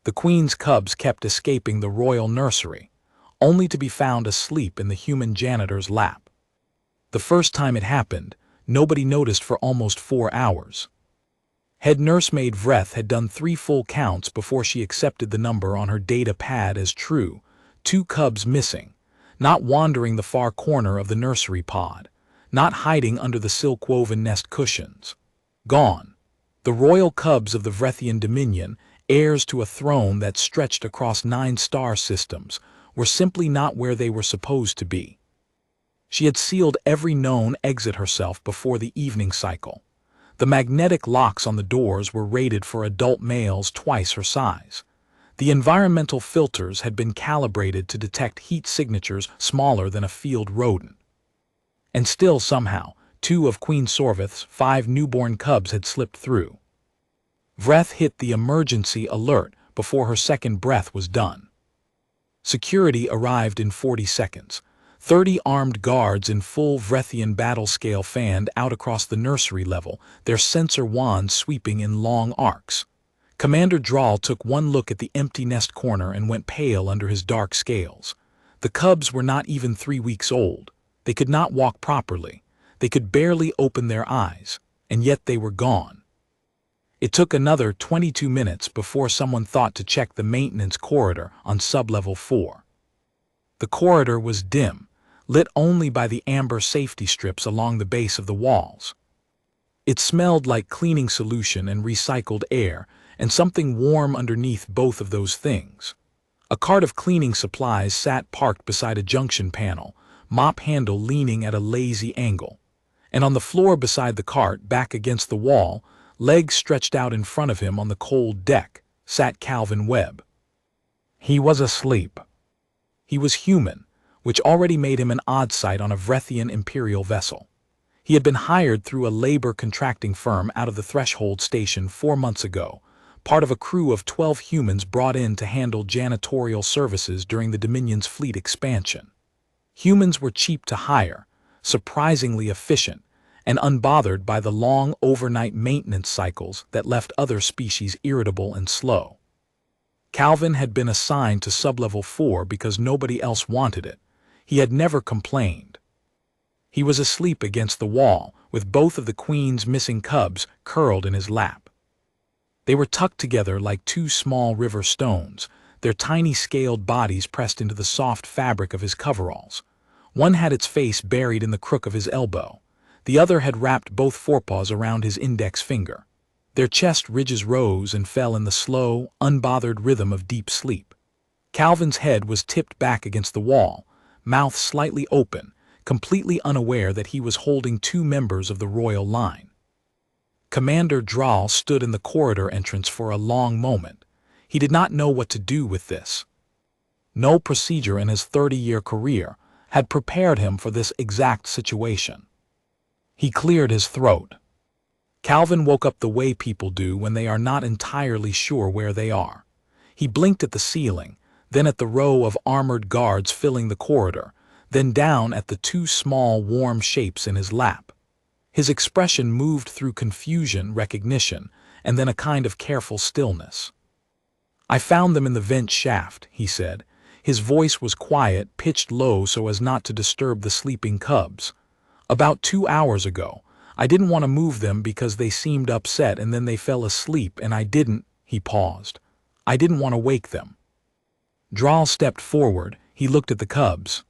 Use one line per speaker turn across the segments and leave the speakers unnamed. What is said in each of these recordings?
The queen's cubs kept escaping the royal nursery, only to be found asleep in the human janitor's lap. The first time it happened, nobody noticed for almost 4 hours. Head nursemaid Vreth had done 3 full counts before she accepted the number on her data pad as true: 2 cubs missing, not wandering the far corner of the nursery pod, not hiding under the silk-woven nest cushions. Gone. The royal cubs of the Vrethian Dominion, heirs to a throne that stretched across 9 star systems, were simply not where they were supposed to be. She had sealed every known exit herself before the evening cycle. The magnetic locks on the doors were rated for adult males twice her size. The environmental filters had been calibrated to detect heat signatures smaller than a field rodent. And still, somehow, 2 of Queen Sorvith's 5 newborn cubs had slipped through. Vreth hit the emergency alert before her second breath was done. Security arrived in 40 seconds. 30 armed guards in full Vrethian battle scale fanned out across the nursery level, their sensor wands sweeping in long arcs. Commander Draal took one look at the empty nest corner and went pale under his dark scales. The cubs were not even 3 weeks old. They could not walk properly. They could barely open their eyes, and yet they were gone. It took another 22 minutes before someone thought to check the maintenance corridor on sublevel 4. The corridor was dim, lit only by the amber safety strips along the base of the walls. It smelled like cleaning solution and recycled air, and something warm underneath both of those things. A cart of cleaning supplies sat parked beside a junction panel, mop handle leaning at a lazy angle. And on the floor beside the cart, back against the wall, legs stretched out in front of him on the cold deck, sat Calvin Webb. He was asleep. He was human, which already made him an odd sight on a Vrethian imperial vessel. He had been hired through a labor contracting firm out of the Threshold station 4 months ago, part of a crew of 12 humans brought in to handle janitorial services during the Dominion's fleet expansion. Humans were cheap to hire, surprisingly efficient, and unbothered by the long overnight maintenance cycles that left other species irritable and slow. Calvin had been assigned to sublevel 4 because nobody else wanted it. He had never complained. He was asleep against the wall, with both of the Queen's missing cubs curled in his lap. They were tucked together like 2 small river stones, their tiny scaled bodies pressed into the soft fabric of his coveralls. One had its face buried in the crook of his elbow. The other had wrapped both forepaws around his index finger. Their chest ridges rose and fell in the slow, unbothered rhythm of deep sleep. Calvin's head was tipped back against the wall, mouth slightly open, completely unaware that he was holding 2 members of the royal line. Commander Draal stood in the corridor entrance for a long moment. He did not know what to do with this. No procedure in his 30-year career had prepared him for this exact situation. He cleared his throat. Calvin woke up the way people do when they are not entirely sure where they are. He blinked at the ceiling, then at the row of armored guards filling the corridor, then down at the 2 small, warm shapes in his lap. His expression moved through confusion, recognition, and then a kind of careful stillness. "I found them in the vent shaft," he said. His voice was quiet, pitched low so as not to disturb the sleeping cubs. "About 2 hours ago. I didn't want to move them because they seemed upset, and then they fell asleep, and I didn't," he paused. "I didn't want to wake them." Draal stepped forward. He looked at the cubs.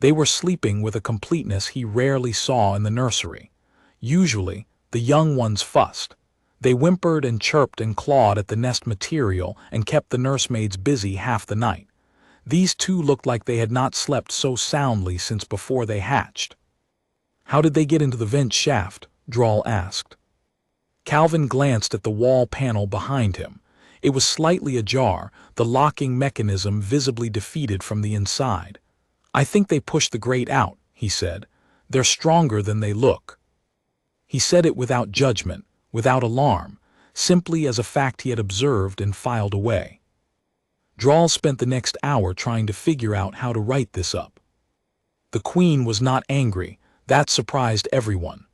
They were sleeping with a completeness he rarely saw in the nursery. Usually, the young ones fussed. They whimpered and chirped and clawed at the nest material and kept the nursemaids busy half the night. These 2 looked like they had not slept so soundly since before they hatched. "How did they get into the vent shaft?" Draal asked. Calvin glanced at the wall panel behind him. It was slightly ajar, the locking mechanism visibly defeated from the inside. "I think they pushed the grate out," he said. "They're stronger than they look." He said it without judgment, without alarm, simply as a fact he had observed and filed away. Draal spent the next hour trying to figure out how to write this up. The Queen was not angry. That surprised everyone.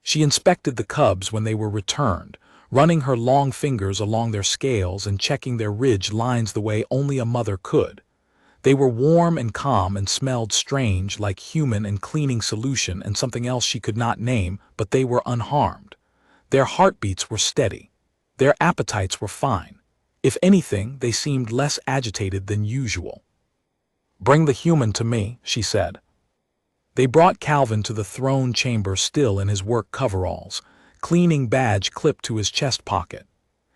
She inspected the cubs when they were returned, running her long fingers along their scales and checking their ridge lines the way only a mother could. They were warm and calm and smelled strange, like human and cleaning solution and something else she could not name, but they were unharmed. Their heartbeats were steady. Their appetites were fine. If anything, they seemed less agitated than usual. "Bring the human to me," she said. They brought Calvin to the throne chamber still in his work coveralls, cleaning badge clipped to his chest pocket.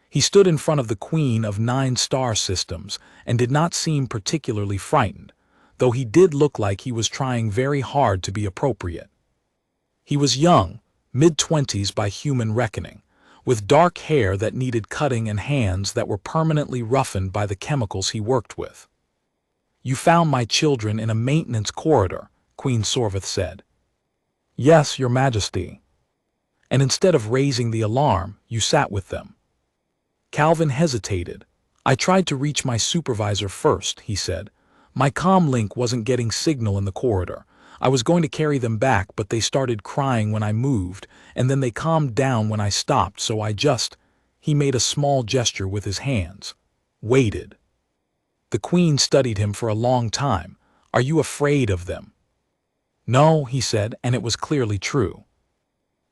He stood in front of the Queen of 9 star systems and did not seem particularly frightened, though he did look like he was trying very hard to be appropriate. He was young, mid-20s by human reckoning, with dark hair that needed cutting and hands that were permanently roughened by the chemicals he worked with. "You found my children in a maintenance corridor," Queen Sorvith said. "Yes, Your Majesty." "And instead of raising the alarm, you sat with them." Calvin hesitated. "I tried to reach my supervisor first," he said. "My comm link wasn't getting signal in the corridor. I was going to carry them back, but they started crying when I moved, and then they calmed down when I stopped, so I just—" He made a small gesture with his hands. "Waited." The Queen studied him for a long time. "Are you afraid of them?" "No," he said, and it was clearly true.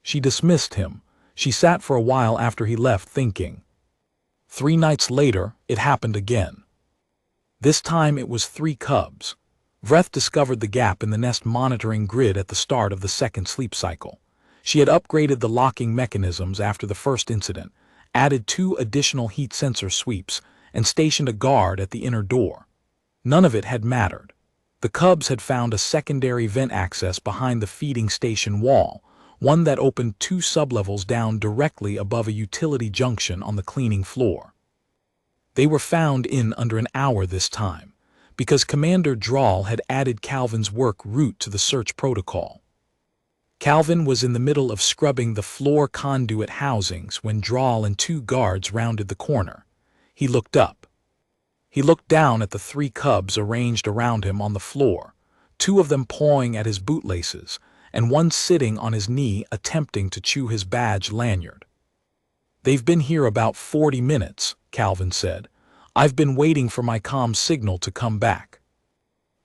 She dismissed him. She sat for a while after he left, thinking. 3 nights later, it happened again. This time it was 3 cubs. Vreth discovered the gap in the nest monitoring grid at the start of the second sleep cycle. She had upgraded the locking mechanisms after the first incident, added 2 additional heat sensor sweeps, and stationed a guard at the inner door. None of it had mattered. The cubs had found a secondary vent access behind the feeding station wall, one that opened 2 sublevels down directly above a utility junction on the cleaning floor. They were found in under an hour this time, because Commander Drawl had added Calvin's work route to the search protocol. Calvin was in the middle of scrubbing the floor conduit housings when Drawl and 2 guards rounded the corner. He looked up. He looked down at the 3 cubs arranged around him on the floor, 2 of them pawing at his bootlaces, and one sitting on his knee attempting to chew his badge lanyard. "They've been here about 40 minutes, Calvin said. "I've been waiting for my comm signal to come back."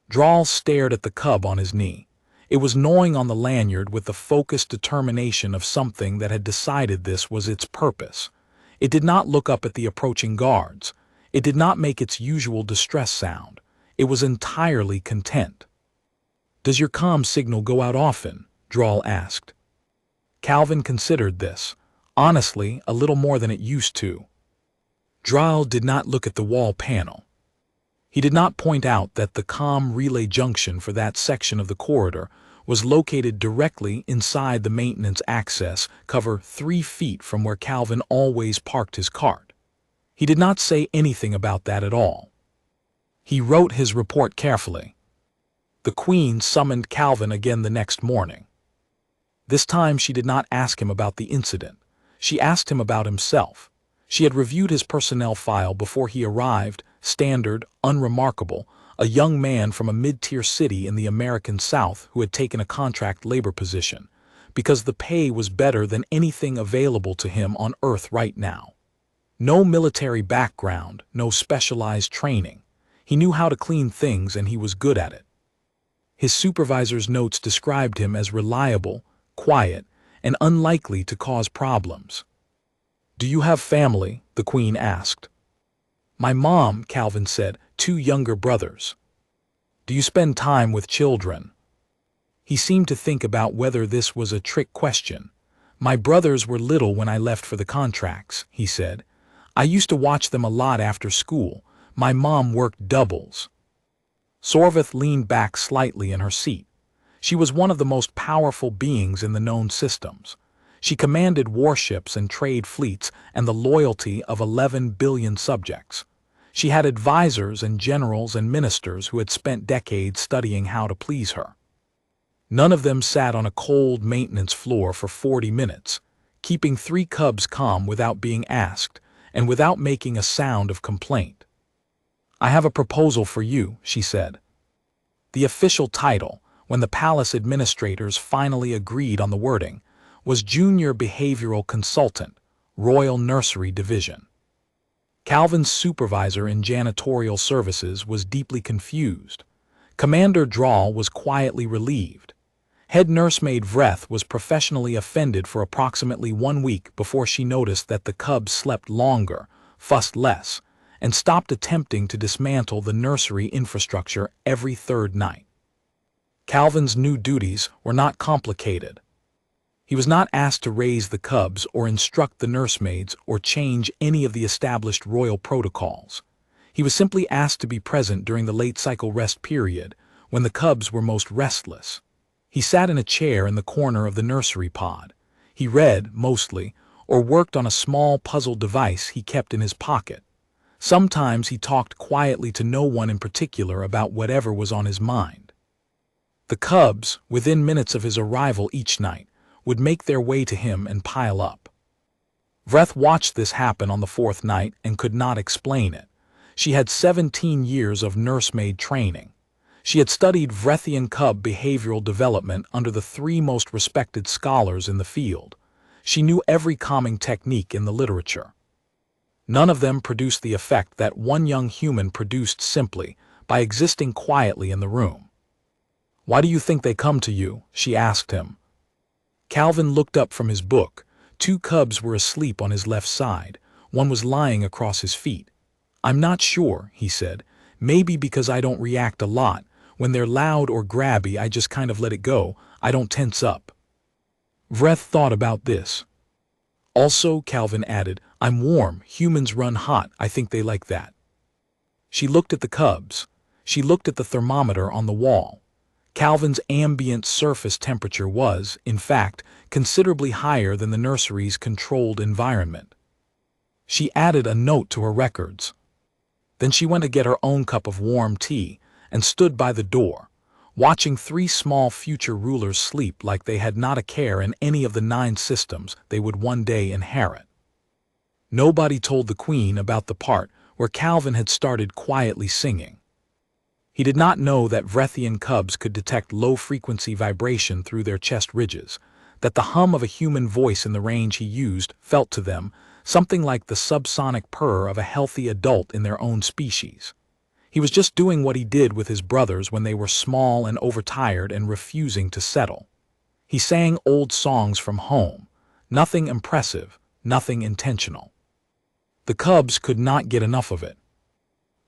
Drawl stared at the cub on his knee. It was gnawing on the lanyard with the focused determination of something that had decided this was its purpose. It did not look up at the approaching guards. It did not make its usual distress sound. It was entirely content. "Does your comm signal go out often?" Drawl asked. Calvin considered this. Honestly, a little more than it used to. Drawl did not look at the wall panel. He did not point out that the comm relay junction for that section of the corridor was located directly inside the maintenance access cover 3 feet from where Calvin always parked his cart. He did not say anything about that at all. He wrote his report carefully. The Queen summoned Calvin again the next morning. This time she did not ask him about the incident. She asked him about himself. She had reviewed his personnel file before he arrived, standard, unremarkable, a young man from a mid-tier city in the American South who had taken a contract labor position, because the pay was better than anything available to him on Earth right now. No military background, no specialized training. He knew how to clean things and he was good at it. His supervisor's notes described him as reliable, quiet, and unlikely to cause problems. "Do you have family?" the Queen asked. "My mom," Calvin said, 2 younger brothers." "Do you spend time with children?" He seemed to think about whether this was a trick question. "My brothers were little when I left for the contracts," he said. "I used to watch them a lot after school. My mom worked doubles." Sorvith leaned back slightly in her seat. She was one of the most powerful beings in the known systems. She commanded warships and trade fleets and the loyalty of 11 billion subjects. She had advisors and generals and ministers who had spent decades studying how to please her. None of them sat on a cold maintenance floor for 40 minutes, keeping 3 cubs calm without being asked and without making a sound of complaint. "I have a proposal for you," she said. The official title, when the palace administrators finally agreed on the wording, was Junior Behavioral Consultant, Royal Nursery Division. Calvin's supervisor in janitorial services was deeply confused. Commander Drawl was quietly relieved. Head nursemaid Vreth was professionally offended for approximately 1 week before she noticed that the cubs slept longer, fussed less, and stopped attempting to dismantle the nursery infrastructure every third night. Calvin's new duties were not complicated. He was not asked to raise the cubs or instruct the nursemaids or change any of the established royal protocols. He was simply asked to be present during the late cycle rest period, when the cubs were most restless. He sat in a chair in the corner of the nursery pod. He read, mostly, or worked on a small puzzle device he kept in his pocket. Sometimes he talked quietly to no one in particular about whatever was on his mind. The cubs, within minutes of his arrival each night, would make their way to him and pile up. Vreth watched this happen on the 4th night and could not explain it. She had 17 years of nursemaid training. She had studied Vrethian cub behavioral development under the 3 most respected scholars in the field. She knew every calming technique in the literature. None of them produced the effect that one young human produced simply by existing quietly in the room. "Why do you think they come to you?" she asked him. Calvin looked up from his book. 2 cubs were asleep on his left side. One was lying across his feet. "I'm not sure," he said. "Maybe because I don't react a lot. When they're loud or grabby, I just kind of let it go. I don't tense up." Vreth thought about this. "Also," Calvin added, "I'm warm. Humans run hot. I think they like that." She looked at the cubs. She looked at the thermometer on the wall. Calvin's ambient surface temperature was, in fact, considerably higher than the nursery's controlled environment. She added a note to her records. Then she went to get her own cup of warm tea and stood by the door, watching 3 small future rulers sleep like they had not a care in any of the 9 systems they would one day inherit. Nobody told the Queen about the part where Calvin had started quietly singing. He did not know that Vrethian cubs could detect low-frequency vibration through their chest ridges, that the hum of a human voice in the range he used felt to them something like the subsonic purr of a healthy adult in their own species. He was just doing what he did with his brothers when they were small and overtired and refusing to settle. He sang old songs from home, nothing impressive, nothing intentional. The cubs could not get enough of it.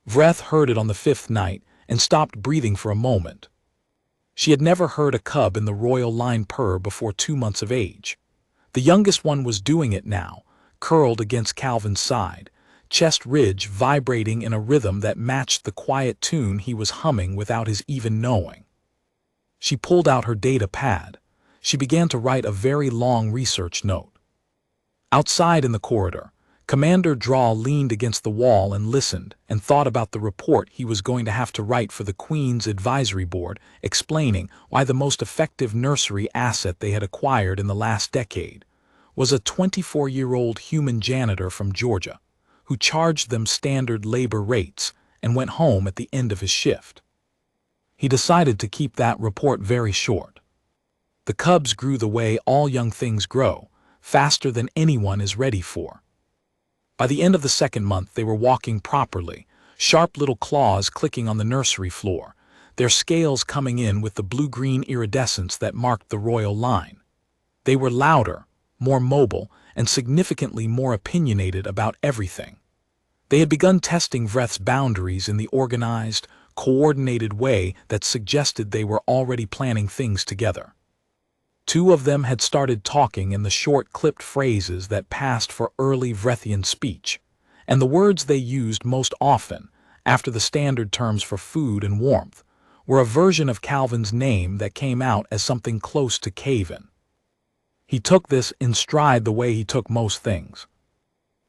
Vreth heard it on the 5th night and stopped breathing for a moment. She had never heard a cub in the royal line purr before 2 months of age. The youngest one was doing it now, curled against Calvin's side, chest ridge vibrating in a rhythm that matched the quiet tune he was humming without his even knowing. She pulled out her data pad. She began to write a very long research note. Outside in the corridor, Commander Drawl leaned against the wall and listened and thought about the report he was going to have to write for the Queen's Advisory Board, explaining why the most effective nursery asset they had acquired in the last decade was a 24-year-old human janitor from Georgia, who charged them standard labor rates and went home at the end of his shift. He decided to keep that report very short. The cubs grew the way all young things grow, faster than anyone is ready for. By the end of the 2nd month, they were walking properly, sharp little claws clicking on the nursery floor, their scales coming in with the blue-green iridescence that marked the royal line. They were louder, more mobile, and significantly more opinionated about everything. They had begun testing Vreth's boundaries in the organized, coordinated way that suggested they were already planning things together. 2 of them had started talking in the short clipped phrases that passed for early Vrethian speech, and the words they used most often, after the standard terms for food and warmth, were a version of Calvin's name that came out as something close to Caven. He took this in stride the way he took most things.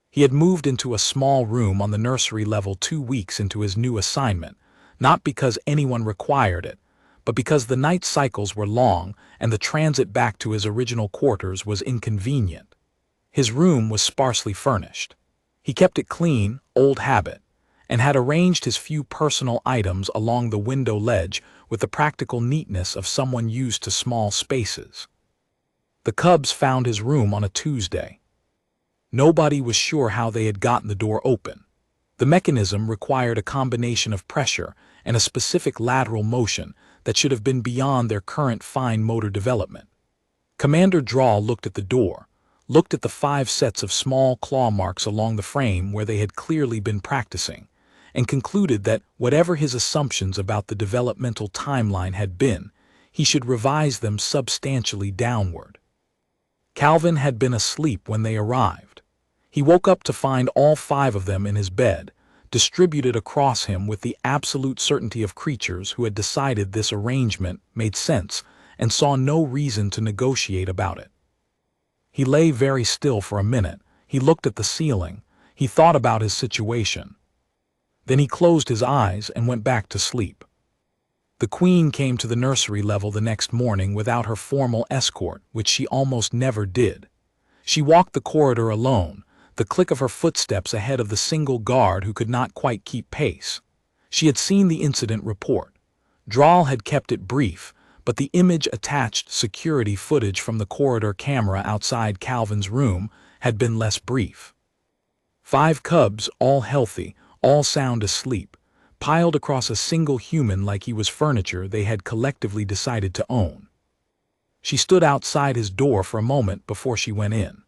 He had moved into a small room on the nursery level 2 weeks into his new assignment, not because anyone required it, but because the night cycles were long and the transit back to his original quarters was inconvenient. His room was sparsely furnished. He kept it clean, old habit, and had arranged his few personal items along the window ledge with the practical neatness of someone used to small spaces. The cubs found his room on a Tuesday. Nobody was sure how they had gotten the door open. The mechanism required a combination of pressure and a specific lateral motion that should have been beyond their current fine motor development. Commander Drawl looked at the door, looked at the 5 sets of small claw marks along the frame where they had clearly been practicing, and concluded that whatever his assumptions about the developmental timeline had been, he should revise them substantially downward. Calvin had been asleep when they arrived. He woke up to find all 5 of them in his bed, distributed across him with the absolute certainty of creatures who had decided this arrangement made sense and saw no reason to negotiate about it. He lay very still for a minute. He looked at the ceiling. He thought about his situation. Then he closed his eyes and went back to sleep. The Queen came to the nursery level the next morning without her formal escort, which she almost never did. She walked the corridor alone, the click of her footsteps ahead of the single guard who could not quite keep pace. She had seen the incident report. Drawl had kept it brief, but the image-attached security footage from the corridor camera outside Calvin's room had been less brief. 5 cubs, all healthy, all sound asleep, piled across a single human like he was furniture they had collectively decided to own. She stood outside his door for a moment before she went in.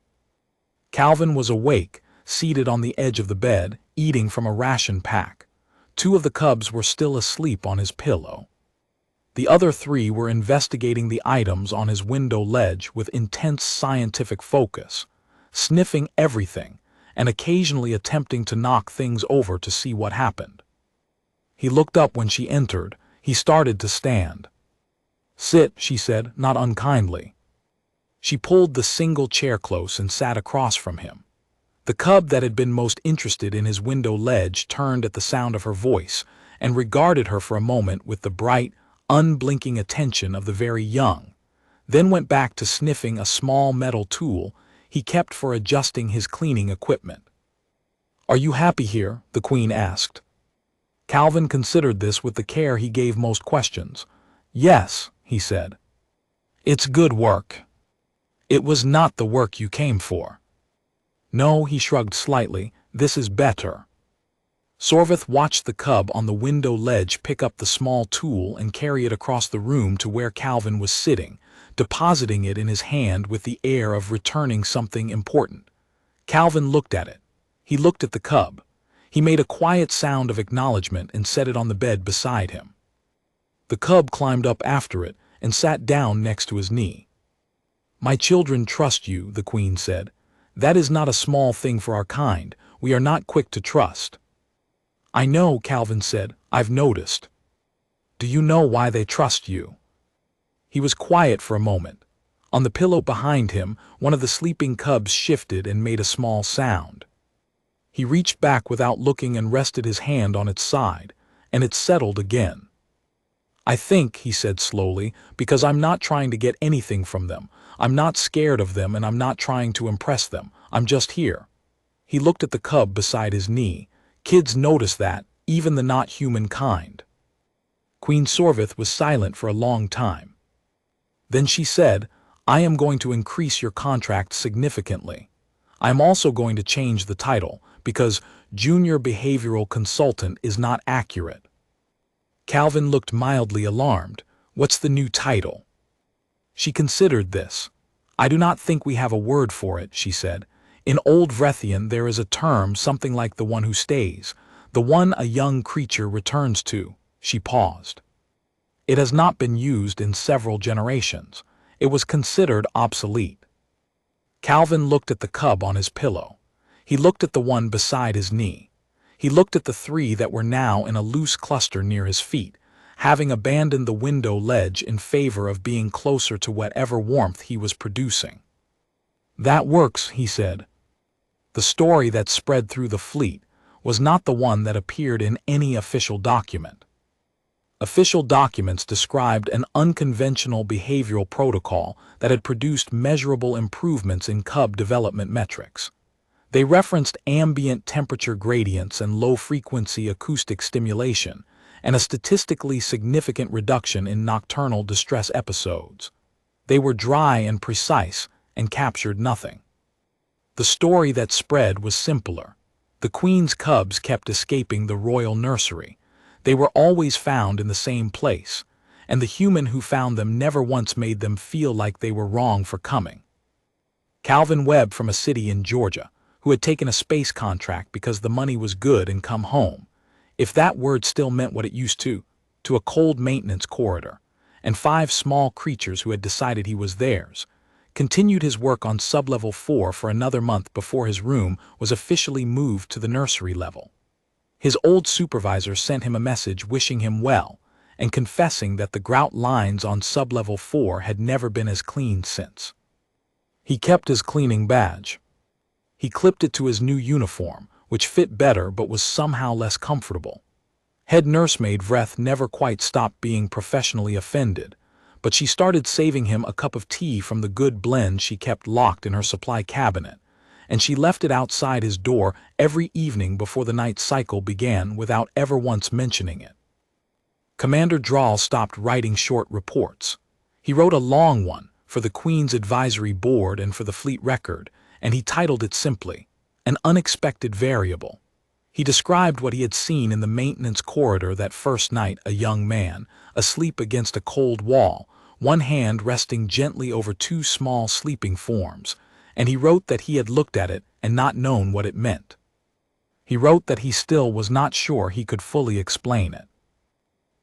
Calvin was awake, seated on the edge of the bed, eating from a ration pack. 2 of the cubs were still asleep on his pillow. The other 3 were investigating the items on his window ledge with intense scientific focus, sniffing everything, and occasionally attempting to knock things over to see what happened. He looked up when she entered. He started to stand. "Sit," she said, not unkindly. She pulled the single chair close and sat across from him. The cub that had been most interested in his window ledge turned at the sound of her voice and regarded her for a moment with the bright, unblinking attention of the very young, then went back to sniffing a small metal tool he kept for adjusting his cleaning equipment. "Are you happy here?" the Queen asked. Calvin considered this with the care he gave most questions. "Yes," he said. "It's good work." "It was not the work you came for." "No," he shrugged slightly, "this is better." Sorvith watched the cub on the window ledge pick up the small tool and carry it across the room to where Calvin was sitting, depositing it in his hand with the air of returning something important. Calvin looked at it. He looked at the cub. He made a quiet sound of acknowledgement and set it on the bed beside him. The cub climbed up after it and sat down next to his knee. "My children trust you," the Queen said. "That is not a small thing for our kind. We are not quick to trust." "I know," Calvin said. "I've noticed." "Do you know why they trust you?" He was quiet for a moment. On the pillow behind him, one of the sleeping cubs shifted and made a small sound. He reached back without looking and rested his hand on its side, and it settled again. "I think," he said slowly, "because I'm not trying to get anything from them. I'm not scared of them and I'm not trying to impress them. I'm just here." He looked at the cub beside his knee. Kids notice that, even the not-human kind. Queen Sorvith was silent for a long time. Then she said, "I am going to increase your contract significantly. I am also going to change the title, because Junior Behavioral Consultant is not accurate." Calvin looked mildly alarmed. "What's the new title?" She considered this. "I do not think we have a word for it," she said. "In Old Vrethian there is a term something like the one who stays, the one a young creature returns to." She paused. "It has not been used in several generations. It was considered obsolete." Calvin looked at the cub on his pillow. He looked at the one beside his knee. He looked at the 3 that were now in a loose cluster near his feet, having abandoned the window ledge in favor of being closer to whatever warmth he was producing. "That works," he said. The story that spread through the fleet was not the one that appeared in any official document. Official documents described an unconventional behavioral protocol that had produced measurable improvements in cub development metrics. They referenced ambient temperature gradients and low-frequency acoustic stimulation, and a statistically significant reduction in nocturnal distress episodes. They were dry and precise and captured nothing. The story that spread was simpler. The queen's cubs kept escaping the royal nursery. They were always found in the same place, and the human who found them never once made them feel like they were wrong for coming. Calvin Webb from a city in Georgia, who had taken a space contract because the money was good and come home, if that word still meant what it used to a cold maintenance corridor, and 5 small creatures who had decided he was theirs, continued his work on sublevel 4 for another month before his room was officially moved to the nursery level. His old supervisor sent him a message wishing him well and confessing that the grout lines on sublevel 4 had never been as clean since. He kept his cleaning badge. He clipped it to his new uniform, which fit better but was somehow less comfortable. Head nursemaid Vreth never quite stopped being professionally offended, but she started saving him a cup of tea from the good blend she kept locked in her supply cabinet, and she left it outside his door every evening before the night cycle began without ever once mentioning it. Commander Drawl stopped writing short reports. He wrote a long one for the Queen's Advisory Board and for the Fleet Record, and he titled it simply, An Unexpected Variable. He described what he had seen in the maintenance corridor that first night: a young man, asleep against a cold wall, one hand resting gently over 2 small sleeping forms, and he wrote that he had looked at it and not known what it meant. He wrote that he still was not sure he could fully explain it.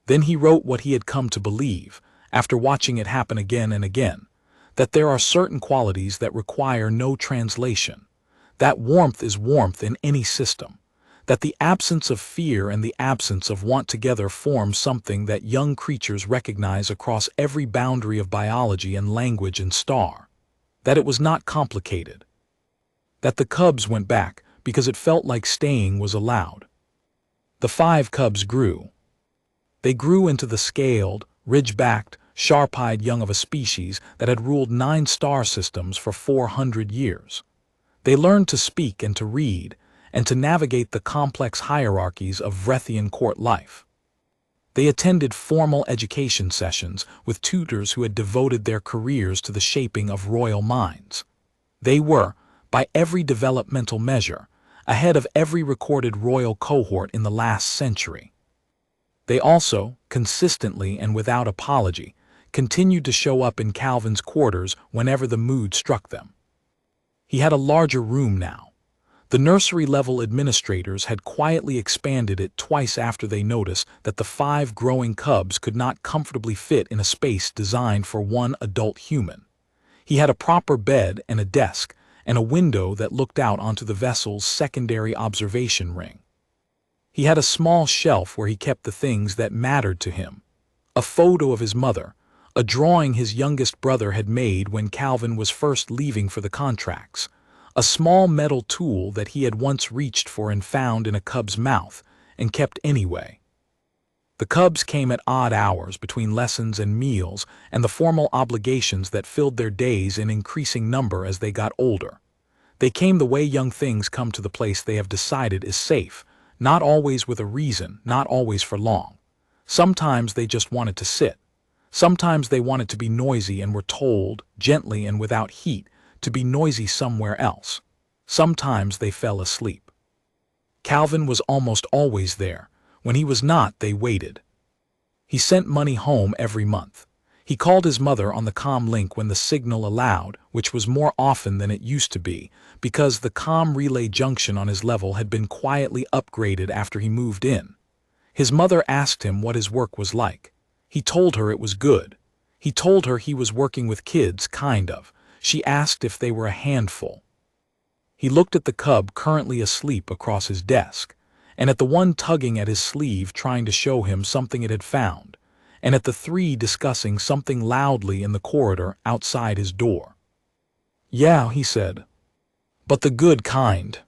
Then he wrote what he had come to believe, after watching it happen again and again, that there are certain qualities that require no translation, that warmth is warmth in any system, that the absence of fear and the absence of want together form something that young creatures recognize across every boundary of biology and language and star, that it was not complicated, that the cubs went back because it felt like staying was allowed. The 5 cubs grew. They grew into the scaled, ridge-backed, sharp-eyed young of a species that had ruled 9 star systems for 400 years. They learned to speak and to read, and to navigate the complex hierarchies of Vrethian court life. They attended formal education sessions with tutors who had devoted their careers to the shaping of royal minds. They were, by every developmental measure, ahead of every recorded royal cohort in the last century. They also, consistently and without apology, continued to show up in Calvin's quarters whenever the mood struck them. He had a larger room now. The nursery-level administrators had quietly expanded it twice after they noticed that the 5 growing cubs could not comfortably fit in a space designed for one adult human. He had a proper bed and a desk, and a window that looked out onto the vessel's secondary observation ring. He had a small shelf where he kept the things that mattered to him: a photo of his mother, a drawing his youngest brother had made when Calvin was first leaving for the contracts, a small metal tool that he had once reached for and found in a cub's mouth, and kept anyway. The cubs came at odd hours between lessons and meals and the formal obligations that filled their days in increasing number as they got older. They came the way young things come to the place they have decided is safe, not always with a reason, not always for long. Sometimes they just wanted to sit. Sometimes they wanted to be noisy and were told, gently and without heat, to be noisy somewhere else. Sometimes they fell asleep. Calvin was almost always there. When he was not, they waited. He sent money home every month. He called his mother on the comm link when the signal allowed, which was more often than it used to be, because the comm relay junction on his level had been quietly upgraded after he moved in. His mother asked him what his work was like. He told her it was good. He told her he was working with kids, kind of. She asked if they were a handful. He looked at the cub currently asleep across his desk, and at the one tugging at his sleeve trying to show him something it had found, and at the 3 discussing something loudly in the corridor outside his door. "Yeah," he said, "but the good kind."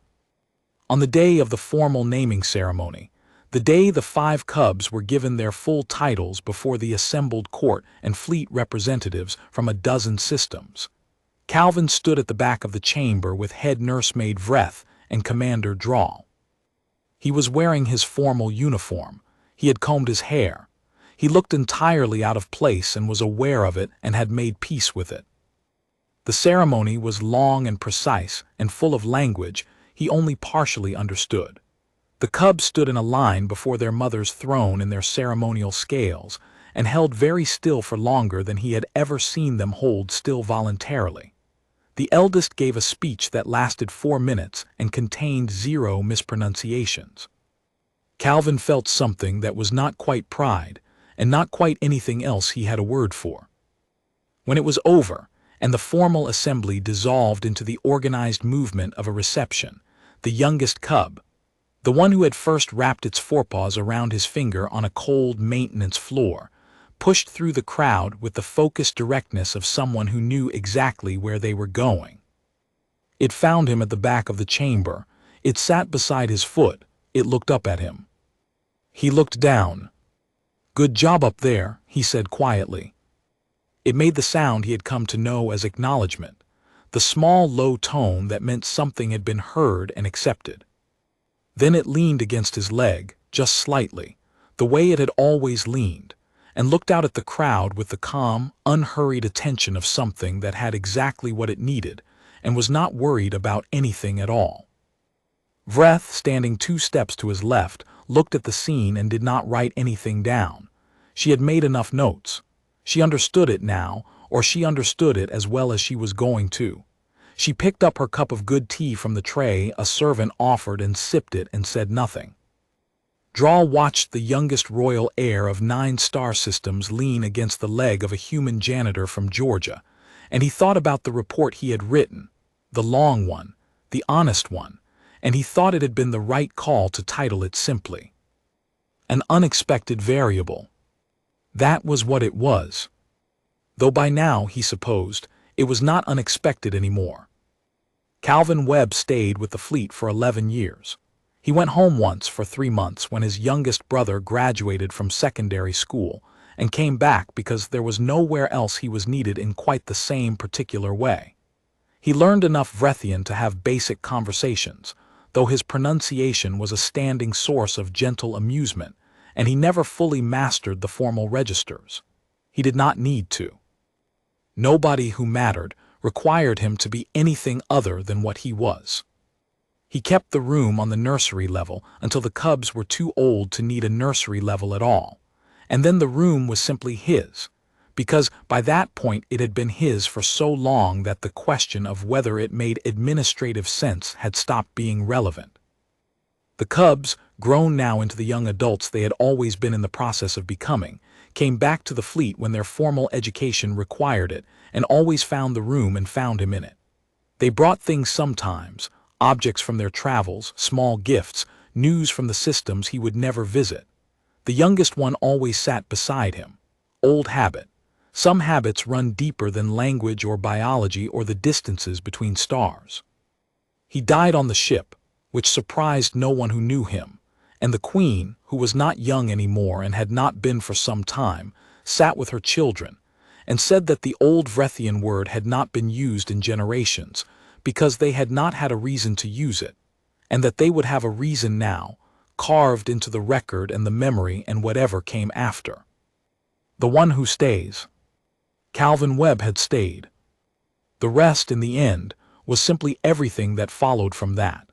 On the day of the formal naming ceremony, the day the 5 cubs were given their full titles before the assembled court and fleet representatives from a dozen systems, Calvin stood at the back of the chamber with head nursemaid Vreth and Commander Drawl. He was wearing his formal uniform. He had combed his hair. He looked entirely out of place and was aware of it and had made peace with it. The ceremony was long and precise and full of language he only partially understood. The cubs stood in a line before their mother's throne in their ceremonial scales and held very still for longer than he had ever seen them hold still voluntarily. The eldest gave a speech that lasted 4 minutes and contained 0 mispronunciations. Calvin felt something that was not quite pride and not quite anything else he had a word for. When it was over, and the formal assembly dissolved into the organized movement of a reception, the youngest cub, the one who had first wrapped its forepaws around his finger on a cold maintenance floor, pushed through the crowd with the focused directness of someone who knew exactly where they were going. It found him at the back of the chamber. It sat beside his foot. It looked up at him. He looked down. "Good job up there," he said quietly. It made the sound he had come to know as acknowledgement, the small, low tone that meant something had been heard and accepted. Then it leaned against his leg, just slightly, the way it had always leaned, and looked out at the crowd with the calm, unhurried attention of something that had exactly what it needed and was not worried about anything at all. Vreth, standing 2 steps to his left, looked at the scene and did not write anything down. She had made enough notes. She understood it now, or she understood it as well as she was going to. She picked up her cup of good tea from the tray a servant offered and sipped it and said nothing. Draw watched the youngest royal heir of 9 star systems lean against the leg of a human janitor from Georgia, and he thought about the report he had written, the long one, the honest one, and he thought it had been the right call to title it simply An Unexpected Variable. That was what it was. Though by now, he supposed, it was not unexpected anymore. Calvin Webb stayed with the fleet for 11 years. He went home once for 3 months when his youngest brother graduated from secondary school and came back because there was nowhere else he was needed in quite the same particular way. He learned enough Vrethian to have basic conversations, though his pronunciation was a standing source of gentle amusement, and he never fully mastered the formal registers. He did not need to. Nobody who mattered required him to be anything other than what he was. He kept the room on the nursery level until the cubs were too old to need a nursery level at all, and then the room was simply his, because by that point it had been his for so long that the question of whether it made administrative sense had stopped being relevant. The cubs, grown now into the young adults they had always been in the process of becoming, came back to the fleet when their formal education required it and always found the room and found him in it. They brought things sometimes, objects from their travels, small gifts, news from the systems he would never visit. The youngest one always sat beside him. Old habit. Some habits run deeper than language or biology or the distances between stars. He died on the ship, which surprised no one who knew him, and the queen, who was not young anymore and had not been for some time, sat with her children, and said that the old Vrethian word had not been used in generations, because they had not had a reason to use it, and that they would have a reason now, carved into the record and the memory and whatever came after. The one who stays. Calvin Webb had stayed. The rest, in the end, was simply everything that followed from that.